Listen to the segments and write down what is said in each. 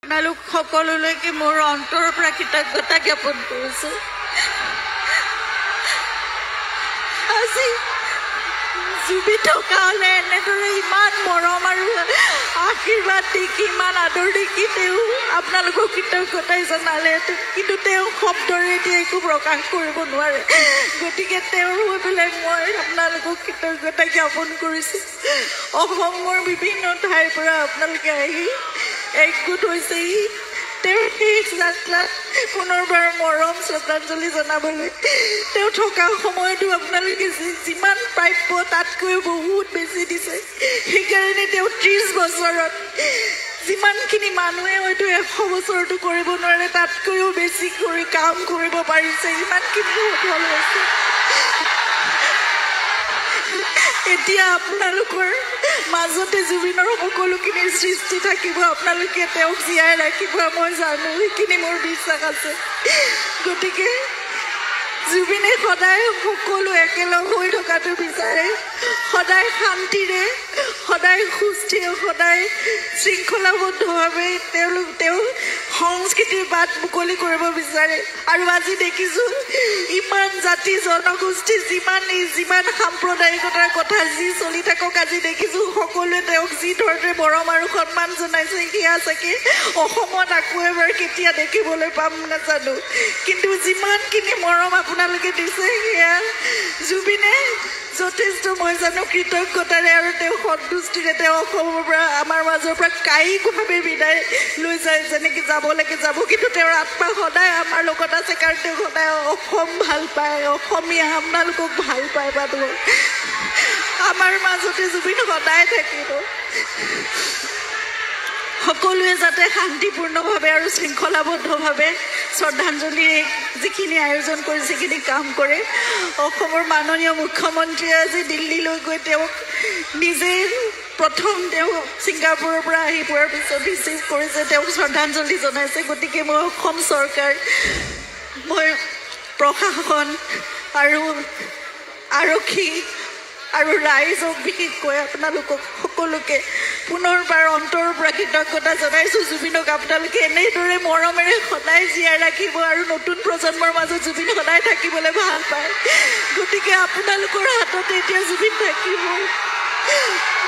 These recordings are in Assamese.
আপোনালোক সকলোলৈকে মোৰ অন্তৰৰ পৰা কৃতজ্ঞতা জ্ঞাপন কৰিছোঁ। আজি জুবিন থকা হ'লে এনেদৰে ইমান মৰম আৰু আশীৰ্বাদ দেখি ইমান আদৰ দেখি তেওঁ আপোনালোকক কৃতজ্ঞতাই জনালে, কিন্তু তেওঁ শব্দৰে এতিয়া একো প্ৰকাশ কৰিব নোৱাৰে। গতিকে তেওঁৰ হৈ পেলাই মই আপোনালোকক কৃতজ্ঞতা জ্ঞাপন কৰিছোঁ। অসমৰ বিভিন্ন ঠাইৰ পৰা আপোনালোকে আহি একগোট হৈছেহি তেওঁৰ শেষ যাত্ৰাত পুনৰবাৰ মৰম শ্ৰদ্ধাঞ্জলি জনাবলৈ। তেওঁ থকা সময়তো আপোনালোকে যিমান প্ৰাপ্য তাতকৈ বহুত বেছি দিছে। সেইকাৰণে তেওঁ 30 বছৰত যিমানখিনি মানুহে হয়তো 100 বছৰতো কৰিব নোৱাৰে তাতকৈও বেছি কৰি কাম কৰিব পাৰিছে, ইমানখিনি সফল হৈছে। এতিয়া আপোনালোকৰ মাজতে জুবিনৰ সকলোখিনি সৃষ্টি থাকিব, আপোনালোকে তেওঁক জীয়াই ৰাখিব মই জানো, সেইখিনি মোৰ বিশ্বাস আছে। গতিকে জুবিনে সদায় সকলো একেলগ হৈ থকাটো বিচাৰে, সদায় শান্তিৰে, সদায় সুস্থিৰে, সদায় শৃংখলাবদ্ধভাৱে তেওঁ সংস্কৃতিৰ বাট মুকলি কৰিব বিচাৰে। আৰু আজি দেখিছোঁ ইমান জাতি জনগোষ্ঠী যিমান সাম্প্ৰদায়িকতাৰ কথা যি চলি থাকক, আজি দেখিছোঁ সকলোৱে তেওঁক যি ধৰণে মৰম আৰু সন্মান জনাইছে, সেয়া চাগে অসমত আকৌ এবাৰ কেতিয়া দেখিবলৈ পাম নাজানো। কিন্তু যিমানখিনি মৰম আপোনালোকে দিছে সেয়া জুবিনে যথেষ্ট মই জানো কৃতজ্ঞতাৰে আৰু তেওঁ সন্তুষ্টিৰে তেওঁ অসমৰ পৰা আমাৰ মাজৰ পৰা কায়িকভাৱে বিদায় লৈ যায়, যেনেকৈ যাব লাগে যাব, কিন্তু তেওঁৰ আত্মা সদায় আমাৰ লগত আছে, কাৰণ তেওঁ সদায় অসম ভাল পায়, অসমীয়া আপোনালোকক ভাল পায় বাৰু। আমাৰ মাজতে জুবিন সদায় থাকিব। সকলোৱে যাতে শান্তিপূৰ্ণভাৱে আৰু শৃংখলাবদ্ধভাৱে শ্ৰদ্ধাঞ্জলিৰ যিখিনি আয়োজন কৰিছে সেইখিনি কাম কৰে। অসমৰ মাননীয় মুখ্যমন্ত্ৰীয়ে আজি দিল্লীলৈ গৈ তেওঁক নিজে প্ৰথম তেওঁ ছিংগাপুৰৰ পৰা আহি পোৱাৰ পিছত ৰিচিভ কৰিছে, তেওঁক শ্ৰদ্ধাঞ্জলি জনাইছে। গতিকে মই অসম চৰকাৰ, মই প্ৰশাসন আৰু আৰক্ষী আৰু ৰাইজক বিশেষকৈ আপোনালোকক সকলোকে পুনৰবাৰ অন্তৰৰ পৰা কৃতজ্ঞতা জনাইছোঁ। জুবিনক আপোনালোকে এনেদৰে মৰমেৰে সদায় জীয়াই ৰাখিব আৰু নতুন প্ৰজন্মৰ মাজত জুবিন সদায় থাকিবলৈ ভাল পায়। গতিকে আপোনালোকৰ হাততে এতিয়া জুবিন থাকিব।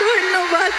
ধন্যবাদ।